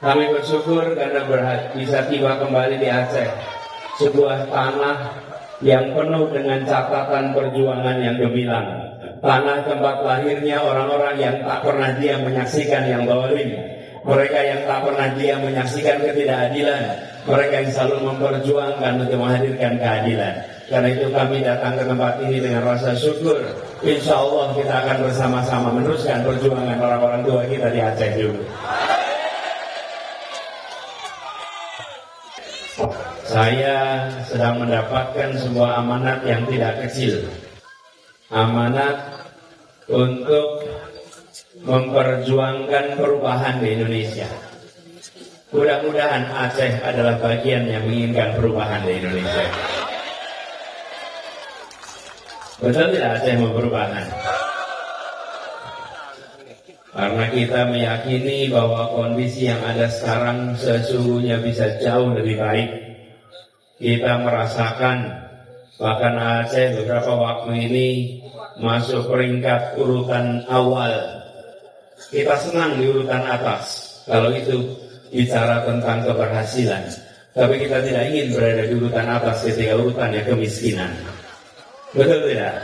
Kami bersyukur karena bisa tiba kembali di Aceh, sebuah tanah yang penuh dengan catatan perjuangan yang gemilang. Tanah tempat lahirnya orang-orang yang tak pernah diam menyaksikan yang zalim, mereka yang tak pernah diam menyaksikan ketidakadilan, mereka yang selalu memperjuangkan untuk menghadirkan keadilan. Karena itu kami datang ke tempat ini dengan rasa syukur. Insya Allah kita akan bersama-sama meneruskan perjuangan orang-orang tua kita di Aceh juga. Saya sedang mendapatkan sebuah amanat yang tidak kecil. Amanat untuk memperjuangkan perubahan di Indonesia. Mudah-mudahan Aceh adalah bagian yang menginginkan perubahan di Indonesia. Betul tidak Aceh mau perubahan? Karena kita meyakini bahwa kondisi yang ada sekarang sesungguhnya bisa jauh lebih baik. Kita merasakan bahkan Aceh beberapa waktu ini masuk peringkat urutan awal. Kita senang di urutan atas kalau itu bicara tentang keberhasilan. Tapi kita tidak ingin berada di urutan atas ketika urutannya kemiskinan. Betul tidak?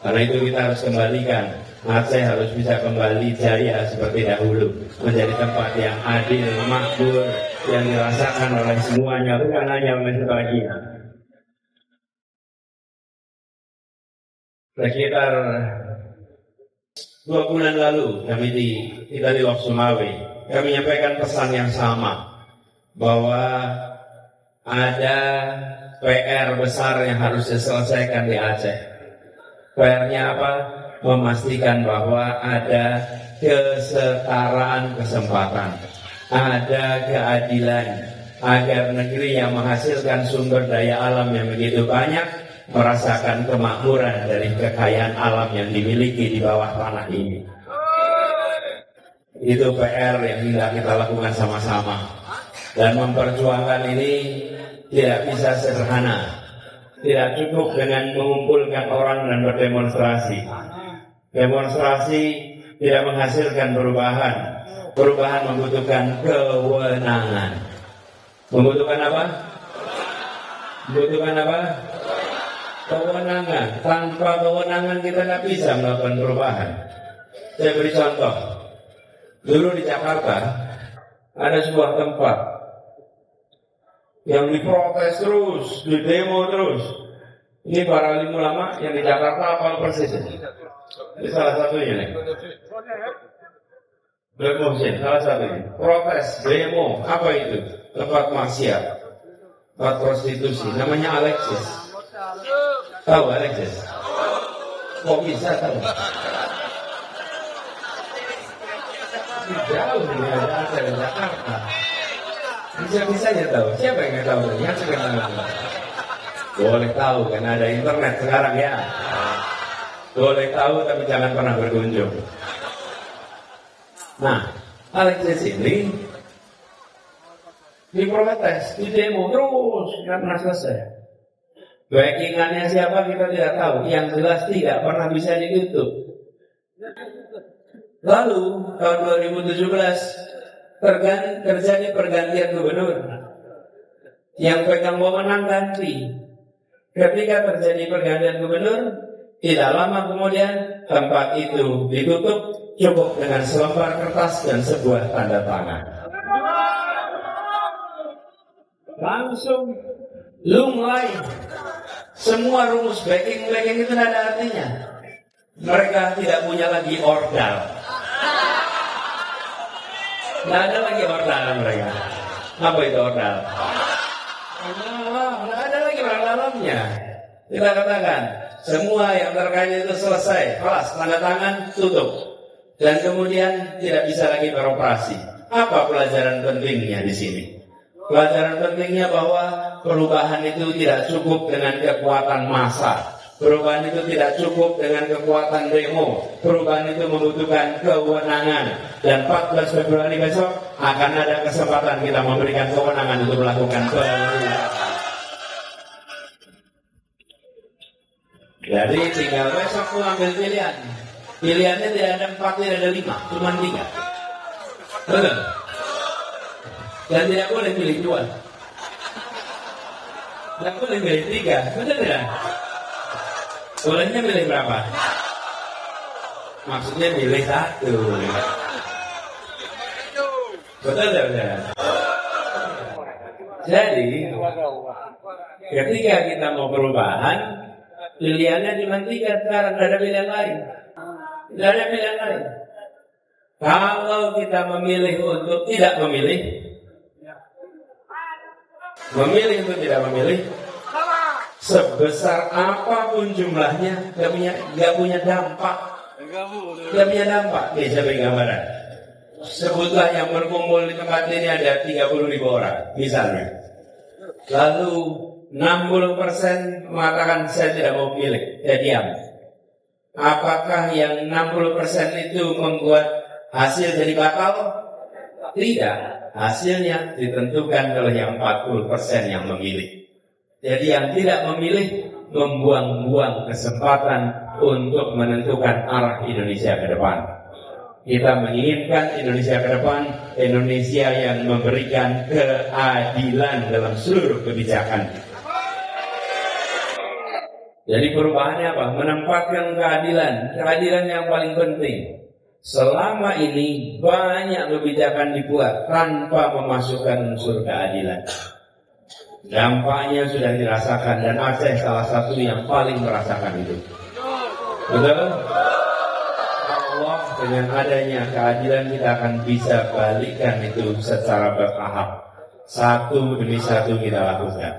Karena itu kita harus kembalikan. Aceh harus bisa kembali jaya seperti dahulu, menjadi tempat yang adil, makmur, yang dirasakan oleh semuanya, bukan hanya oleh sebagian. Sekitar 2 bulan lalu kita di Lok Sumawe, kami menyampaikan pesan yang sama bahwa ada PR besar yang harus diselesaikan di Aceh. PR-nya apa? Memastikan bahwa ada kesetaraan kesempatan, ada keadilan, agar negeri yang menghasilkan sumber daya alam yang begitu banyak merasakan kemakmuran dari kekayaan alam yang dimiliki di bawah tanah ini. Itu PR yang hendak kita lakukan sama-sama. Dan memperjuangkan ini tidak bisa sederhana. Tidak cukup dengan mengumpulkan orang dan berdemonstrasi. Demonstrasi tidak menghasilkan perubahan. Perubahan membutuhkan kewenangan. Membutuhkan apa? Membutuhkan apa? Kewenangan. Tanpa kewenangan kita tidak bisa melakukan perubahan. Saya beri contoh. Dulu di Jakarta ada sebuah tempat yang diprotes terus, di demo terus. Ini para alim ulama yang di Jakarta apal persis. Ini salah satunya nih. Black Motion, salah satunya. Protes, demo, apa itu? Tempat maksiat, tempat prostitusi. Namanya Alexis. Tahu Alexis? Kok bisa tahu? Jauh dari Aceh dan Jakarta. Bisa-bisa aja tahu. Siapa yang nggak tahu? Yang sekarang boleh tahu karena ada internet sekarang ya. Boleh tahu tapi jangan pernah berkunjung. Nah, Alexis ini diprotes, di demo terus, nggak pernah selesai. Backingannya siapa kita tidak tahu. Yang jelas tidak pernah bisa ditutup. Lalu tahun 2017 terjadi pergantian gubernur. Yang pegang wewenang ganti. Ketika terjadi pergantian gubernur, tidak lama kemudian tempat itu ditutup cukup dengan selembar kertas dan sebuah tanda tangan. Langsung lunglai. Semua rumus backing itu tidak ada artinya. Mereka tidak punya lagi ordal. Tidak ada lagi ordal mereka. Apa itu ordal? Tidak ada lagi orang dalamnya. Kita katakan semua yang terkait itu selesai, kelas tanda tangan tutup, dan kemudian tidak bisa lagi beroperasi. Apa pelajaran pentingnya di sini? Pelajaran pentingnya bahwa perubahan itu tidak cukup dengan kekuatan massa. Perubahan itu tidak cukup dengan kekuatan demo. Perubahan itu membutuhkan kewenangan. Dan 14 Februari besok akan ada kesempatan kita memberikan kewenangan untuk melakukan perubahan. Jadi tinggal besok mengambil pilihan. Pilihannya tidak ada 4, tidak ada 5, cuma 3. Betul. Dan tidak boleh pilih 2. Tidak boleh pilih 3. Betul tidak? Bolehnya pilih berapa? Maksudnya pilih 1. Betul tidak? Jadi ketika kita mau perubahan, pilihannya cuma 3 sekarang, tidak ada pilihan lain. Tidak ada pilihan lain. Kalau kita memilih untuk tidak memilih untuk tidak memilih, sebesar apapun jumlahnya, nggak punya dampak. Nih, saya beri gambaran. Sebutlah yang berkumpul di tempat ini ada 30.000 orang, misalnya. Lalu 60% mengatakan saya tidak mau pilih, saya diam. Apakah yang 60% itu membuat hasil jadi batal? Tidak. Hasilnya ditentukan oleh yang 40% yang memilih. Jadi yang tidak memilih membuang-buang kesempatan untuk menentukan arah Indonesia ke depan. Kita menginginkan Indonesia ke depan, Indonesia yang memberikan keadilan dalam seluruh kebijakan. Jadi perubahannya apa? Menempatkan keadilan yang paling penting. Selama ini banyak kebijakan dibuat tanpa memasukkan unsur keadilan. Dampaknya sudah dirasakan dan Aceh salah satu yang paling merasakan itu. Betul? Allah dengan adanya keadilan kita akan bisa balikkan itu secara bertahap. Satu demi satu kita lakukan.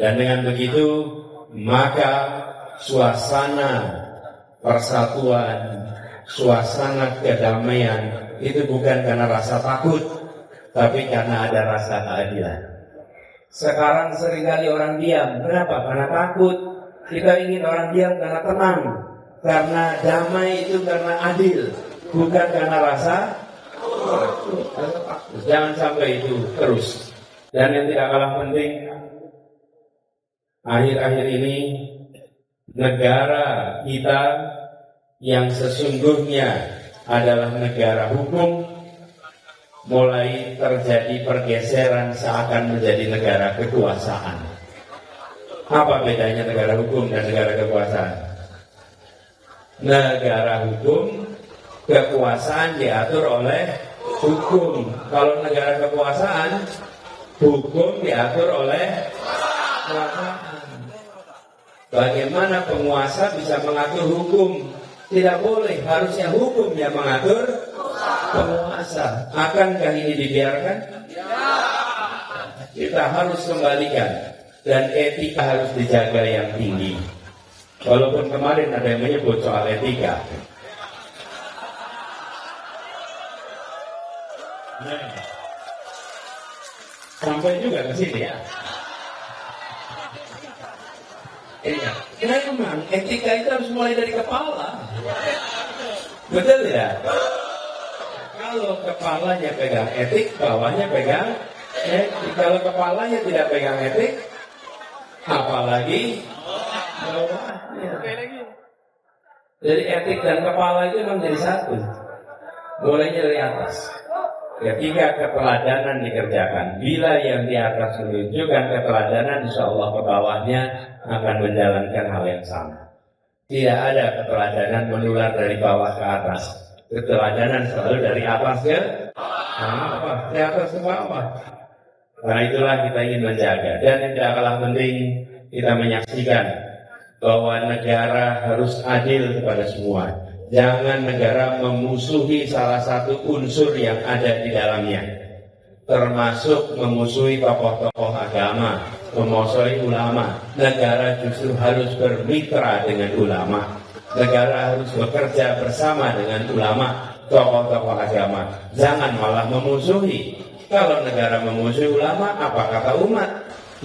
Dan dengan begitu maka suasana persatuan, suasana kedamaian itu bukan karena rasa takut, tapi karena ada rasa keadilan. Sekarang seringkali orang diam. Kenapa? Karena takut. Kita ingin orang diam karena tenang, karena damai itu karena adil, bukan karena rasa takut. Jangan sampai itu terus. Dan yang tidak kalah penting, akhir-akhir ini negara kita yang sesungguhnya adalah negara hukum mulai terjadi pergeseran seakan menjadi negara kekuasaan. Apa bedanya negara hukum dan negara kekuasaan? Negara hukum, kekuasaan diatur oleh hukum. Kalau negara kekuasaan, hukum diatur oleh kekuasaan. Bagaimana penguasa bisa mengatur hukum? Tidak boleh, harusnya hukum yang mengatur penguasa. Akankah ini dibiarkan? Kita harus kembalikan. Dan etika harus dijaga yang tinggi. Walaupun kemarin ada yang menyebut soal etika. Sampai juga ke sini ya. Iya. Memang etika itu harus mulai dari kepala. Betul tidak? Kalau kepalanya pegang etik, bawahnya pegang etik. Kalau kepalanya tidak pegang etik, apalagi bawahnya. Jadi etik dan kepala itu memang jadi satu. Mulainya dari atas. Ketika keteladanan dikerjakan, bila yang di atas menunjukkan keteladanan, insya Allah ke bawahnya akan menjalankan hal yang sama. Tidak ada keteladanan menular dari bawah ke atas. Keteladanan selalu dari atas ke bawah, dari atas ke bawah. Karena itulah kita ingin menjaga. Dan yang tidak kalah penting, kita menyaksikan bahwa negara harus adil kepada semua. Jangan negara memusuhi salah satu unsur yang ada di dalamnya, termasuk memusuhi tokoh-tokoh agama, memusuhi ulama. Negara justru harus bermitra dengan ulama. Negara harus bekerja bersama dengan ulama, tokoh-tokoh agama. Jangan malah memusuhi. Kalau negara memusuhi ulama, apa kata umat?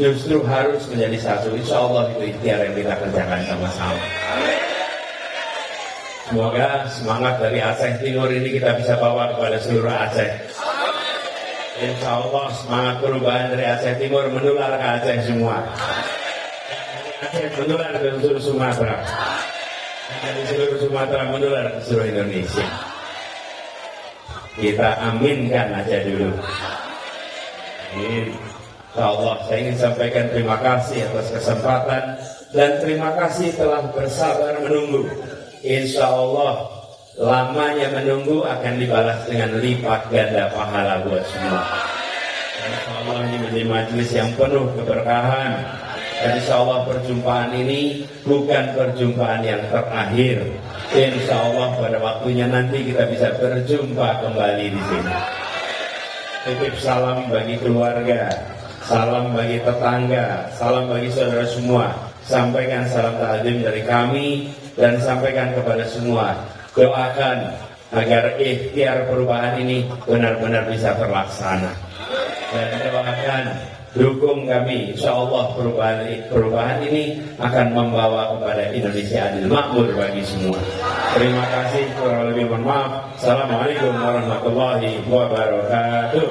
Justru harus menjadi satu. Insya Allah itu ikhtiar yang kita kerjakan sama-sama. Semoga semangat dari Aceh Timur ini kita bisa bawa kepada seluruh Aceh. Insya Allah semangat perubahan dari Aceh Timur menular ke Aceh semua. Aceh menular ke seluruh Sumatera. Dari seluruh Sumatera menular ke seluruh Indonesia. Kita aminkan aja dulu. Amin. Insyaallah saya ingin sampaikan terima kasih atas kesempatan dan terima kasih telah bersabar menunggu. Insyaallah lamanya menunggu akan dibalas dengan lipat ganda pahala buat semua. Insyaallah ini menjadi majelis yang penuh keberkahan. Dan insyaallah perjumpaan ini bukan perjumpaan yang terakhir. Insyaallah pada waktunya nanti kita bisa berjumpa kembali di sini. Titip salam bagi keluarga, salam bagi tetangga, salam bagi saudara semua. Sampaikan salam ta'zim dari kami dan sampaikan kepada semua. Doakan agar ikhtiar perubahan ini benar-benar bisa terlaksana. Dan doakan, dukung kami, insyaallah perubahan ini akan membawa kepada Indonesia adil makmur bagi semua. Terima kasih, kurang lebih mohon maaf. Assalamualaikum warahmatullahi wabarakatuh.